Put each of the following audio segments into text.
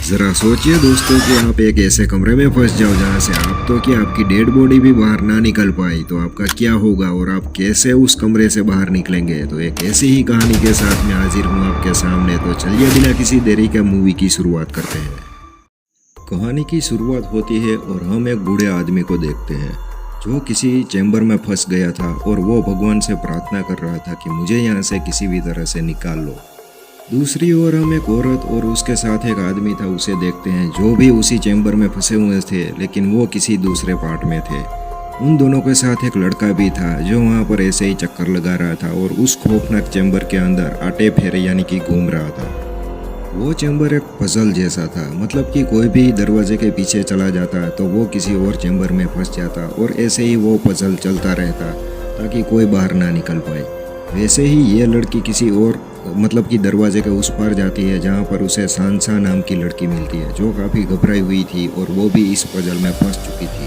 ज़रा सोचिए दोस्तों कि आप एक ऐसे कमरे में फंस जाओ जहाँ से आप तो कि आपकी डेड बॉडी भी बाहर ना निकल पाई, तो आपका क्या होगा और आप कैसे उस कमरे से बाहर निकलेंगे। तो एक ऐसी ही कहानी के साथ मैं हाजिर हूँ आपके सामने। तो चलिए बिना किसी देरी के मूवी की शुरुआत करते हैं। कहानी की शुरुआत होती है और हम एक बूढ़े आदमी को देखते हैं जो किसी चैम्बर में फंस गया था और वो भगवान से प्रार्थना कर रहा था कि मुझे यहाँ से किसी भी तरह से निकाल लो। दूसरी ओर हम एक औरत और उसके साथ एक आदमी था उसे देखते हैं जो भी उसी चैम्बर में फंसे हुए थे, लेकिन वो किसी दूसरे पार्ट में थे। उन दोनों के साथ एक लड़का भी था जो वहाँ पर ऐसे ही चक्कर लगा रहा था और उस खौफनाक चैम्बर के अंदर आटे फेरे यानी कि घूम रहा था। वो चैम्बर एक पजल जैसा था, मतलब कि कोई भी दरवाजे के पीछे चला जाता तो वो किसी और चैम्बर में फंस जाता और ऐसे ही वो पजल चलता रहता ताकि कोई बाहर ना निकल पाए। वैसे ही ये लड़की किसी और मतलब कि दरवाजे के उस पार जाती है जहाँ पर उसे सांसा नाम की लड़की मिलती है जो काफ़ी घबराई हुई थी और वो भी इस पजल में फंस चुकी थी।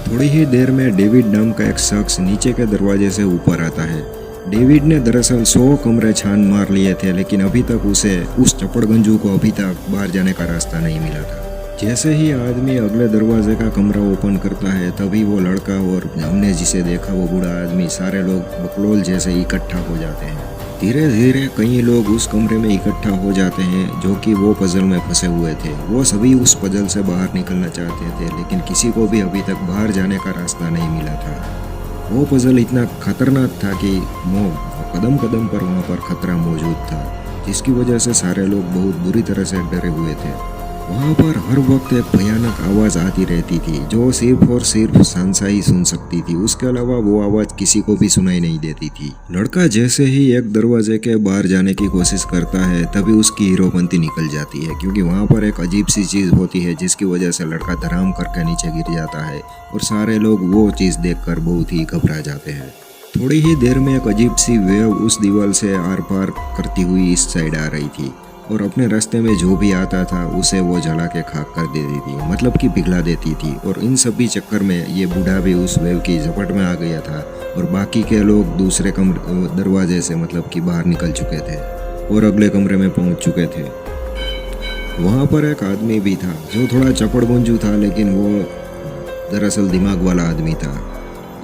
थोड़ी ही देर में डेविड नाम का एक शख्स नीचे के दरवाजे से ऊपर आता है। डेविड ने दरअसल 100 कमरे छान मार लिए थे, लेकिन अभी तक उसे उस चपड़गंजू को अभी तक बाहर जाने का रास्ता नहीं मिला था। जैसे ही आदमी अगले दरवाजे का कमरा ओपन करता है तभी वो लड़का और हमने जिसे देखा वो बूढ़ा आदमी सारे लोग बकलोल जैसे इकट्ठा हो जाते हैं। धीरे धीरे कई लोग उस कमरे में इकट्ठा हो जाते हैं जो कि वो पजल में फंसे हुए थे। वो सभी उस पजल से बाहर निकलना चाहते थे, लेकिन किसी को भी अभी तक बाहर जाने का रास्ता नहीं मिला था। वो पजल इतना खतरनाक था कि कदम कदम पर वहाँ पर खतरा मौजूद था, जिसकी वजह से सारे लोग बहुत बुरी तरह से डरे हुए थे। वहाँ पर हर वक्त एक भयानक आवाज़ आती रहती थी जो सिर्फ और सिर्फ सांसा ही सुन सकती थी। उसके अलावा वो आवाज़ किसी को भी सुनाई नहीं देती थी। लड़का जैसे ही एक दरवाजे के बाहर जाने की कोशिश करता है तभी उसकी हीरोपंती निकल जाती है, क्योंकि वहाँ पर एक अजीब सी चीज़ होती है जिसकी वजह से लड़का धड़ाम करके नीचे गिर जाता है और सारे लोग वो चीज़ देखकर बहुत ही घबरा जाते हैं। थोड़ी ही देर में एक अजीब सी वेव उस दीवार से आर पार करती हुई इस साइड आ रही थी और अपने रास्ते में जो भी आता था उसे वो जला के खाक कर देती थी, मतलब कि पिघला देती थी। और इन सभी चक्कर में ये बूढ़ा भी उस वेव की झपट में आ गया था और बाकी के लोग दूसरे दरवाजे से मतलब कि बाहर निकल चुके थे और अगले कमरे में पहुंच चुके थे। वहाँ पर एक आदमी भी था जो थोड़ा चपड़गुंजू था, लेकिन वो दरअसल दिमाग वाला आदमी था।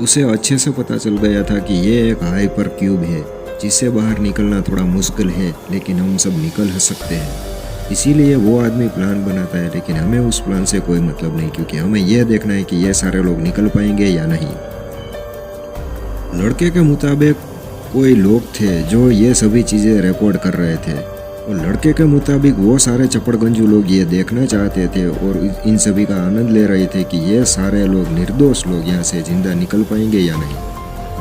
उसे अच्छे से पता चल गया था कि ये एक हाइपर क्यूब है जिससे बाहर निकलना थोड़ा मुश्किल है, लेकिन हम सब निकल सकते हैं। इसीलिए वो आदमी प्लान बनाता है, लेकिन हमें उस प्लान से कोई मतलब नहीं, क्योंकि हमें यह देखना है कि ये सारे लोग निकल पाएंगे या नहीं। लड़के के मुताबिक कोई लोग थे जो ये सभी चीज़ें रिकॉर्ड कर रहे थे और लड़के के मुताबिक वो सारे चपड़गंजू लोग ये देखना चाहते थे और इन सभी का आनंद ले रहे थे कि ये सारे लोग निर्दोष लोग यहाँ से जिंदा निकल पाएंगे या नहीं।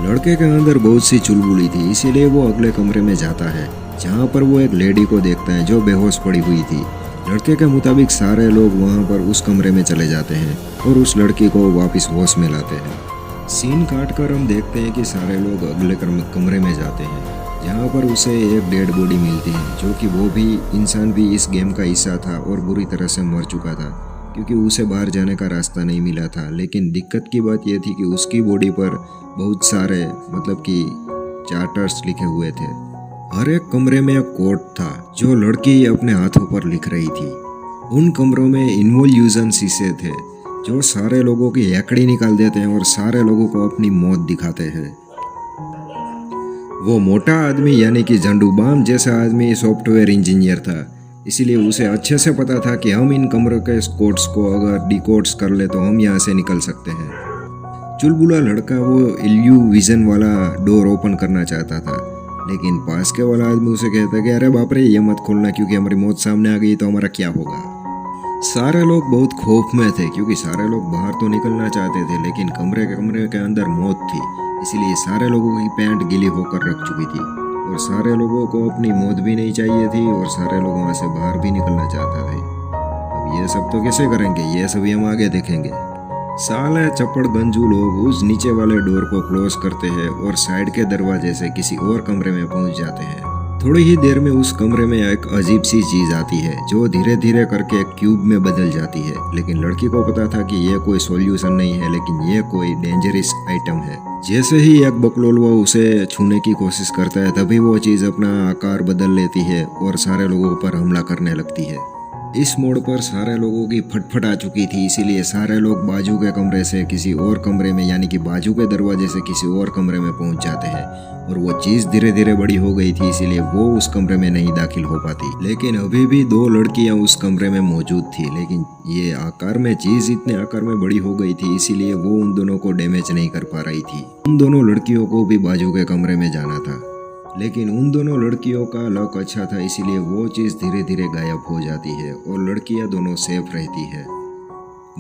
लड़के के अंदर बहुत सी चुलबुली थी, इसीलिए वो अगले कमरे में जाता है जहाँ पर वो एक लेडी को देखता है जो बेहोश पड़ी हुई थी। लड़के के मुताबिक सारे लोग वहाँ पर उस कमरे में चले जाते हैं और उस लड़की को वापस होश में लाते हैं। सीन काट कर हम देखते हैं कि सारे लोग अगले कमरे में जाते हैं जहाँ पर उसे एक डेड बॉडी मिलती है, जो कि वो भी इंसान भी इस गेम का हिस्सा था और बुरी तरह से मर चुका था, क्योंकि उसे बाहर जाने का रास्ता नहीं मिला था। लेकिन दिक्कत की बात यह थी कि उसकी बॉडी पर बहुत सारे मतलब कि चार्टर्स लिखे हुए थे। हर एक कमरे में एक कोड था जो लड़की अपने हाथों पर लिख रही थी। उन कमरों में इन्वोल्यूशन शीशे थे जो सारे लोगों की हैकड़ी निकाल देते हैं और सारे लोगों को अपनी मौत दिखाते हैं। वो मोटा आदमी यानी कि झंडूबाम जैसा आदमी सॉफ्टवेयर इंजीनियर था, इसीलिए उसे अच्छे से पता था कि हम इन कमरों के कोड्स को अगर डिकोड्स कर ले तो हम यहाँ से निकल सकते हैं। चुलबुला लड़का वो इल्यू विजन वाला डोर ओपन करना चाहता था, लेकिन पास के वाला आदमी उसे कहता कि अरे बाप रे ये मत खोलना, क्योंकि हमारी मौत सामने आ गई तो हमारा क्या होगा। सारे लोग बहुत खौफ में थे क्योंकि सारे लोग बाहर तो निकलना चाहते थे, लेकिन कमरे के अंदर मौत थी, इसीलिए सारे लोगों की पैंट गीली होकर रख चुकी थी और सारे लोगों को अपनी मौत भी नहीं चाहिए थी और सारे लोग वहाँ से बाहर भी निकलना चाहते थे। अब ये सब तो कैसे करेंगे, ये सभी हम आगे देखेंगे। साले चपड़गंजू लोग उस नीचे वाले डोर को क्लोज करते हैं और साइड के दरवाजे से किसी और कमरे में पहुंच जाते हैं। थोड़ी ही देर में उस कमरे में एक अजीब सी चीज आती है जो धीरे धीरे करके एक क्यूब में बदल जाती है, लेकिन लड़की को पता था कि यह कोई सॉल्यूशन नहीं है, लेकिन यह कोई डेंजरस आइटम है। जैसे ही एक बकलोल वो उसे छूने की कोशिश करता है तभी वो चीज अपना आकार बदल लेती है और सारे लोगों पर हमला करने लगती है। इस मोड़ पर सारे लोगों की फटफट आ चुकी थी, इसीलिए सारे लोग बाजू के कमरे से किसी और कमरे में यानी कि बाजू के दरवाजे से किसी और कमरे में पहुंच जाते हैं। और वो चीज़ धीरे धीरे बड़ी हो गई थी, इसीलिए वो उस कमरे में नहीं दाखिल हो पाती। लेकिन अभी भी 2 लड़कियां उस कमरे में मौजूद थी, लेकिन ये आकार में चीज़ इतने आकार में बड़ी हो गई थी, इसीलिए वो उन दोनों को डैमेज नहीं कर पा रही थी। उन दोनों लड़कियों को भी बाजू के कमरे में जाना था, लेकिन उन दोनों लड़कियों का लक अच्छा था, इसीलिए वो चीज़ धीरे धीरे गायब हो जाती है और लड़कियां दोनों सेफ रहती है।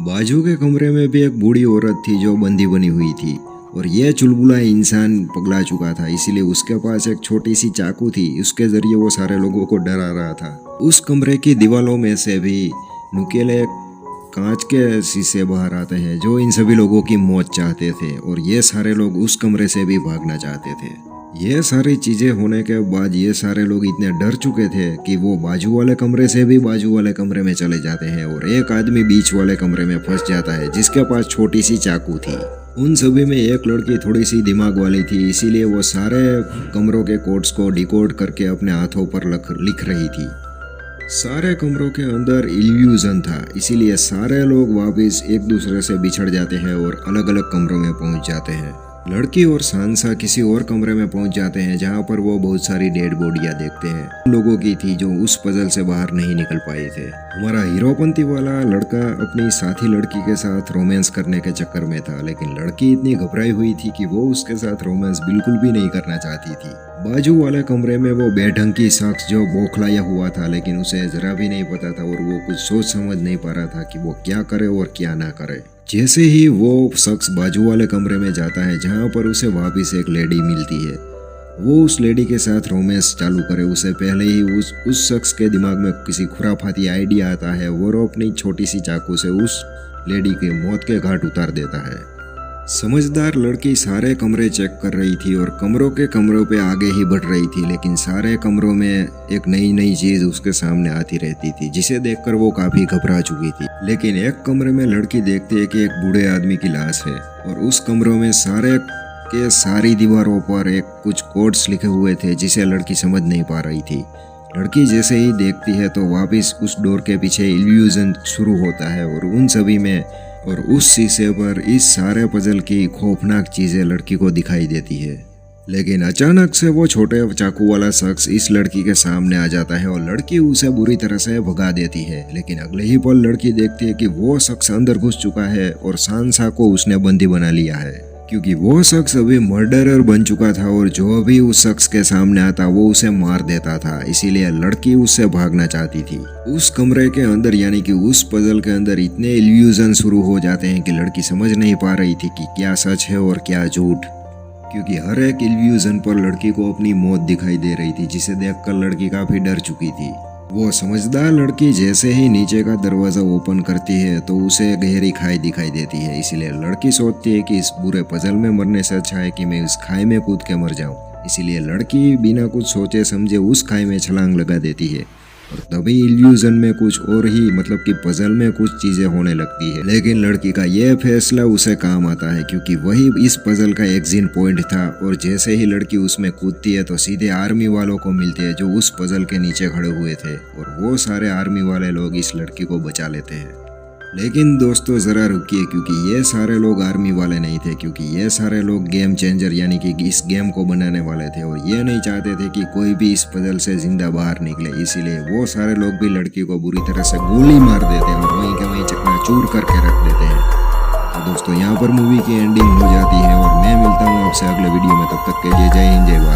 बाजू के कमरे में भी एक बूढ़ी औरत थी जो बंदी बनी हुई थी, और यह चुलबुला इंसान पगला चुका था, इसीलिए उसके पास एक छोटी सी चाकू थी। उसके जरिए वो सारे लोगों को डरा रहा था। उस कमरे की दीवारों में से भी नुकीले कांच के शीशे बाहर आते हैं जो इन सभी लोगों की मौत चाहते थे, और ये सारे लोग उस कमरे से भी भागना चाहते थे। ये सारी चीजें होने के बाद ये सारे लोग इतने डर चुके थे कि वो बाजू वाले कमरे से भी बाजू वाले कमरे में चले जाते हैं, और एक आदमी बीच वाले कमरे में फंस जाता है जिसके पास छोटी सी चाकू थी। उन सभी में एक लड़की थोड़ी सी दिमाग वाली थी, इसीलिए वो सारे कमरों के कोड्स को डिकोड करके अपने हाथों पर लिख रही थी। सारे कमरों के अंदर इल्यूजन था, इसीलिए सारे लोग वापस एक दूसरे से बिछड़ जाते हैं और अलग अलग कमरों में पहुंच जाते हैं। लड़की और सांसा किसी और कमरे में पहुंच जाते हैं जहां पर वो बहुत सारी डेड बॉडियां देखते हैं लोगों की थी जो उस पजल से बाहर नहीं निकल पाए थे। हमारा हीरोपंती वाला लड़का अपनी साथी लड़की के साथ रोमांस करने के चक्कर में था, लेकिन लड़की इतनी घबराई हुई थी कि वो उसके साथ रोमांस बिल्कुल भी नहीं करना चाहती थी। बाजू वाले कमरे में वो बेढंग की शख्स जो बौखलाया हुआ था, लेकिन उसे जरा भी नहीं पता था और वो कुछ सोच समझ नहीं पा रहा था कि वो क्या करे और क्या ना करे। जैसे ही वो शख्स बाजू वाले कमरे में जाता है जहाँ पर उसे वापस एक लेडी मिलती है, वो उस लेडी के साथ रोमांस चालू करे उससे पहले ही उस शख्स के दिमाग में किसी खुराफाती आइडिया आता है, वो अपनी छोटी सी चाकू से उस लेडी के मौत के घाट उतार देता है। समझदार लड़की सारे कमरे चेक कर रही थी और कमरों पे आगे ही बढ़ रही थी, लेकिन सारे कमरों में एक नई नई चीज उसके सामने आती रहती थी जिसे देखकर वो काफी घबरा चुकी थी। लेकिन एक कमरे में लड़की देखती है कि एक बूढ़े आदमी की लाश है, और उस कमरों में सारी दीवारों पर एक कुछ कोड्स लिखे हुए थे जिसे लड़की समझ नहीं पा रही थी। लड़की जैसे ही देखती है तो वापस उस डोर के पीछे इल्यूजन शुरू होता है, और उन सभी में और उस शीशे पर इस सारे पजल की खौफनाक चीजें लड़की को दिखाई देती है। लेकिन अचानक से वो छोटे चाकू वाला शख्स इस लड़की के सामने आ जाता है और लड़की उसे बुरी तरह से भगा देती है। लेकिन अगले ही पल लड़की देखती है कि वो शख्स अंदर घुस चुका है और सांसा को उसने बंदी बना लिया है, क्योंकि वो शख्स अभी मर्डरर बन चुका था और जो भी उस शख्स के सामने आता वो उसे मार देता था। इसीलिए लड़की उससे भागना चाहती थी। उस कमरे के अंदर यानी कि उस पजल के अंदर इतने इल्यूजन शुरू हो जाते हैं कि लड़की समझ नहीं पा रही थी कि क्या सच है और क्या झूठ, क्योंकि हर एक इल्यूजन पर लड़की को अपनी मौत दिखाई दे रही थी, जिसे देखकर लड़की काफी डर चुकी थी। वो समझदार लड़की जैसे ही नीचे का दरवाजा ओपन करती है तो उसे गहरी खाई दिखाई देती है, इसलिए लड़की सोचती है कि इस बुरे पजल में मरने से अच्छा है कि मैं उस खाई में कूद के मर जाऊं। इसीलिए लड़की बिना कुछ सोचे समझे उस खाई में छलांग लगा देती है, और तभी इल्यूजन में कुछ और ही मतलब कि पजल में कुछ चीजें होने लगती है। लेकिन लड़की का यह फैसला उसे काम आता है, क्योंकि वही इस पजल का एग्जिट पॉइंट था, और जैसे ही लड़की उसमें कूदती है तो सीधे आर्मी वालों को मिलते हैं जो उस पजल के नीचे खड़े हुए थे, और वो सारे आर्मी वाले लोग इस लड़की को बचा लेते हैं। लेकिन दोस्तों जरा रुकिए, क्योंकि ये सारे लोग आर्मी वाले नहीं थे, क्योंकि ये सारे लोग गेम चेंजर यानी कि इस गेम को बनाने वाले थे, और ये नहीं चाहते थे कि कोई भी इस पजल से जिंदा बाहर निकले। इसीलिए वो सारे लोग भी लड़की को बुरी तरह से गोली मार देते हैं और वहीं के वहीं चकनाचूर करके रख देते हैं। तो दोस्तों यहाँ पर मूवी की एंडिंग हो जाती है, और मैं मिलता हूँ आपसे अगले वीडियो में। तब तक के लिए जय हिंद जय भारत।